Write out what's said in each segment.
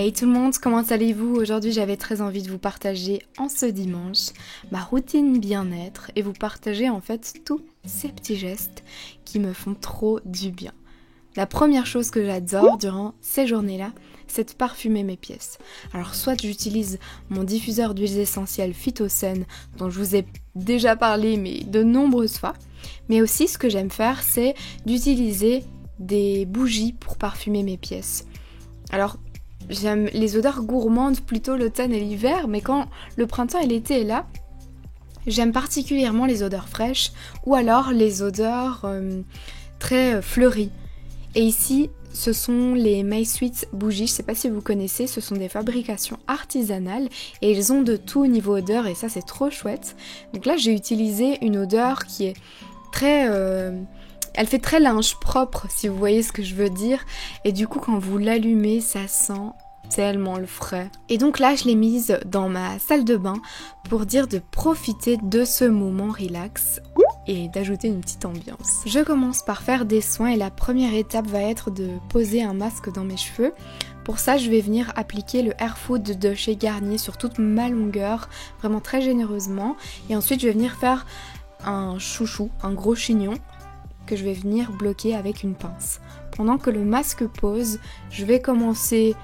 Hey tout le monde, comment allez-vous? Aujourd'hui j'avais très envie de vous partager en ce dimanche ma routine bien-être et vous partager en fait tous ces petits gestes qui me font trop du bien. La première chose que j'adore durant ces journées-là, c'est de parfumer mes pièces. Alors soit j'utilise mon diffuseur d'huiles essentielles Phytosun dont je vous ai déjà parlé mais de nombreuses fois, mais aussi ce que j'aime faire c'est d'utiliser des bougies pour parfumer mes pièces. Alors j'aime les odeurs gourmandes plutôt l'automne et l'hiver, mais quand le printemps et l'été est là, j'aime particulièrement les odeurs fraîches ou alors les odeurs très fleuries. Et ici, ce sont les My Sweet bougies, je sais pas si vous connaissez, ce sont des fabrications artisanales et ils ont de tout au niveau odeur et ça c'est trop chouette. Donc là j'ai utilisé une odeur qui est très... elle fait très linge propre si vous voyez ce que je veux dire et du coup quand vous l'allumez ça sent tellement le frais. Et donc là je l'ai mise dans ma salle de bain pour dire de profiter de ce moment relax et d'ajouter une petite ambiance. Je commence par faire des soins et la première étape va être de poser un masque dans mes cheveux. Pour ça je vais venir appliquer le Hair Food de chez Garnier sur toute ma longueur, vraiment très généreusement et ensuite je vais venir faire un chouchou, un gros chignon que je vais venir bloquer avec une pince. Pendant que le masque pose, je vais commencer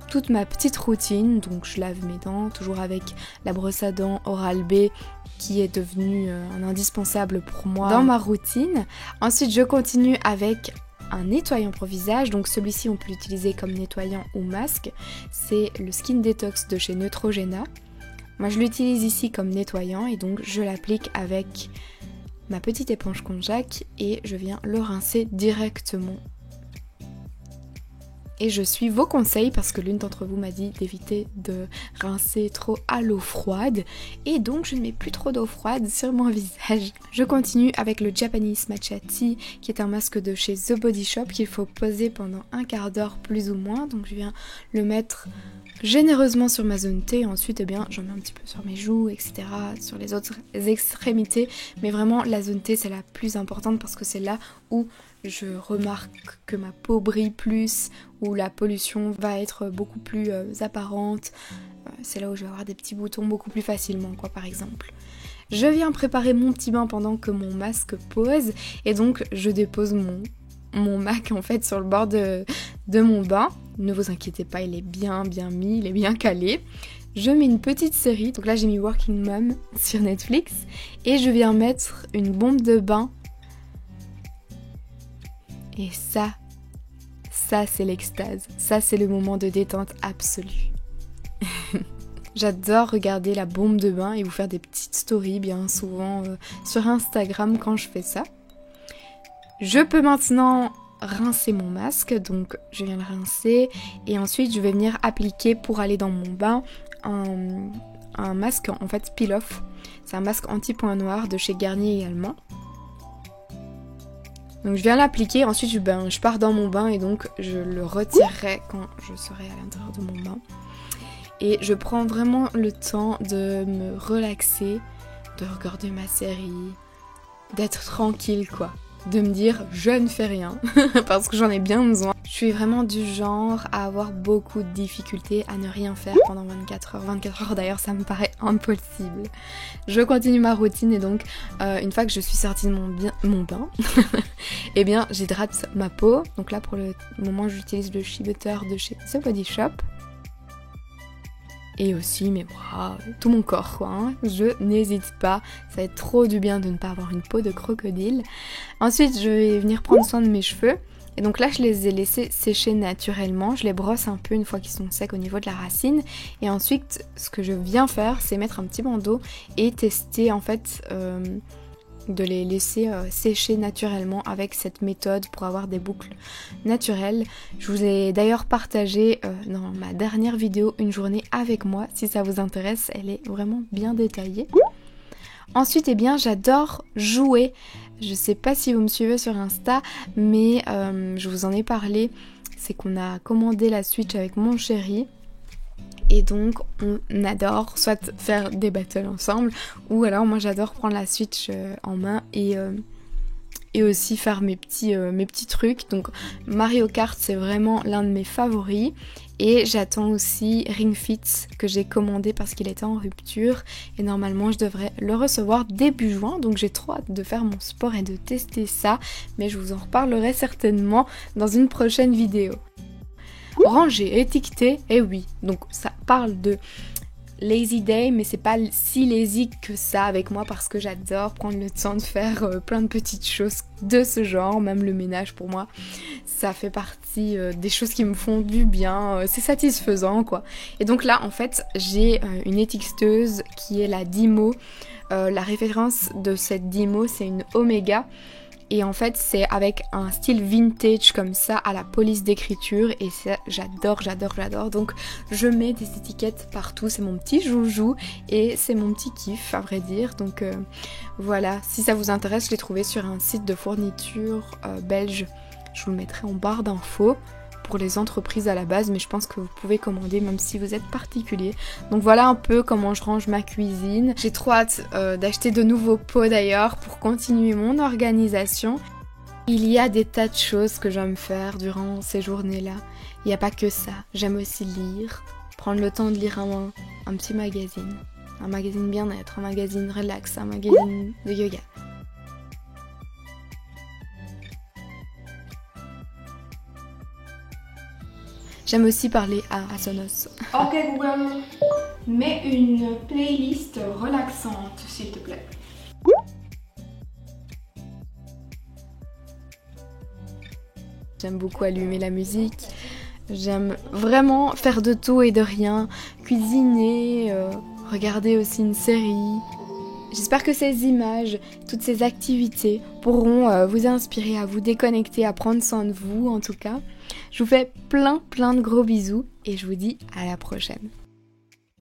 toute ma petite routine, donc je lave mes dents, toujours avec la brosse à dents Oral-B qui est devenue un indispensable pour moi dans ma routine. Ensuite je continue avec un nettoyant pour visage, donc celui-ci on peut l'utiliser comme nettoyant ou masque, c'est le Skin Detox de chez Neutrogena. Moi je l'utilise ici comme nettoyant et donc je l'applique avec ma petite éponge Konjac et je viens le rincer directement. Et je suis vos conseils parce que l'une d'entre vous m'a dit d'éviter de rincer trop à l'eau froide et donc je ne mets plus trop d'eau froide sur mon visage. Je continue avec le Japanese Matcha Tea qui est un masque de chez The Body Shop qu'il faut poser pendant un quart d'heure plus ou moins, donc je viens le mettre généreusement sur ma zone T et ensuite j'en mets un petit peu sur mes joues, etc., sur les autres extrémités, mais vraiment la zone T c'est la plus importante parce que c'est là où je remarque que ma peau brille plus, où la pollution va être beaucoup plus apparente, c'est là où je vais avoir des petits boutons beaucoup plus facilement quoi par exemple. Je viens préparer mon petit bain pendant que mon masque pose et donc je dépose mon Mac en fait sur le bord de mon bain. Ne vous inquiétez pas, il est bien mis, il est bien calé. Je mets une petite série, donc là j'ai mis Working Mom sur Netflix et je viens mettre une bombe de bain. Et ça c'est l'extase, ça c'est le moment de détente absolue. J'adore regarder la bombe de bain et vous faire des petites stories bien souvent sur Instagram quand je fais ça. Je peux maintenant rincer mon masque, donc je viens le rincer et ensuite je vais venir appliquer pour aller dans mon bain un masque en fait peel-off. C'est un masque anti-point noir de chez Garnier également. Donc je viens l'appliquer, ensuite je pars dans mon bain et donc je le retirerai quand je serai à l'intérieur de mon bain. Et je prends vraiment le temps de me relaxer, de regarder ma série, d'être tranquille quoi. De me dire je ne fais rien parce que j'en ai bien besoin. Je suis vraiment du genre à avoir beaucoup de difficultés à ne rien faire pendant 24 heures. 24 heures d'ailleurs ça me paraît impossible. Je continue ma routine et donc une fois que je suis sortie de mon bain, et bien j'hydrate ma peau. Donc là pour le moment j'utilise le Shea Butter de chez The Body Shop. Et aussi mes bras, tout mon corps quoi, hein. Je n'hésite pas, ça va être trop du bien de ne pas avoir une peau de crocodile. Ensuite je vais venir prendre soin de mes cheveux. Et donc là je les ai laissés sécher naturellement, je les brosse un peu une fois qu'ils sont secs au niveau de la racine. Et ensuite ce que je viens faire c'est mettre un petit bandeau et tester en fait de les laisser sécher naturellement avec cette méthode pour avoir des boucles naturelles. Je vous ai d'ailleurs partagé dans ma dernière vidéo une journée avec moi, si ça vous intéresse, elle est vraiment bien détaillée. Ensuite, j'adore jouer. Je sais pas si vous me suivez sur Insta, mais je vous en ai parlé. C'est qu'on a commandé la Switch avec mon chéri. Et donc on adore soit faire des battles ensemble ou alors moi j'adore prendre la Switch en main et et aussi faire mes petits trucs. Donc Mario Kart c'est vraiment l'un de mes favoris. Et j'attends aussi Ring Fit que j'ai commandé parce qu'il était en rupture et normalement je devrais le recevoir début juin, donc j'ai trop hâte de faire mon sport et de tester ça, mais je vous en reparlerai certainement dans une prochaine vidéo. Ranger, étiqueter, et oui, donc ça parle de lazy day, mais c'est pas si lazy que ça avec moi parce que j'adore prendre le temps de faire plein de petites choses de ce genre, même le ménage pour moi ça fait partie des choses qui me font du bien, c'est satisfaisant quoi. Et donc là en fait j'ai une étiqueteuse qui est la Dymo, la référence de cette Dymo c'est une Omega. Et en fait c'est avec un style vintage comme ça à la police d'écriture et ça j'adore. Donc je mets des étiquettes partout, c'est mon petit joujou et c'est mon petit kiff à vrai dire. Donc voilà, si ça vous intéresse, je l'ai trouvé sur un site de fourniture belge. Je vous le mettrai en barre d'infos pour les entreprises à la base, mais je pense que vous pouvez commander même si vous êtes particulier. Donc voilà un peu comment je range ma cuisine. J'ai trop hâte d'acheter de nouveaux pots d'ailleurs pour continuer mon organisation. Il y a des tas de choses que j'aime faire durant ces journées-là. Il n'y a pas que ça. J'aime aussi lire, prendre le temps de lire un petit magazine. Un magazine bien-être, un magazine relax, un magazine de yoga. J'aime aussi parler à Sonos. Ok Google, mets une playlist relaxante s'il te plaît. J'aime beaucoup allumer la musique. J'aime vraiment faire de tout et de rien. Cuisiner, regarder aussi une série. J'espère que ces images, toutes ces activités pourront vous inspirer à vous déconnecter, à prendre soin de vous en tout cas. Je vous fais plein de gros bisous et je vous dis à la prochaine.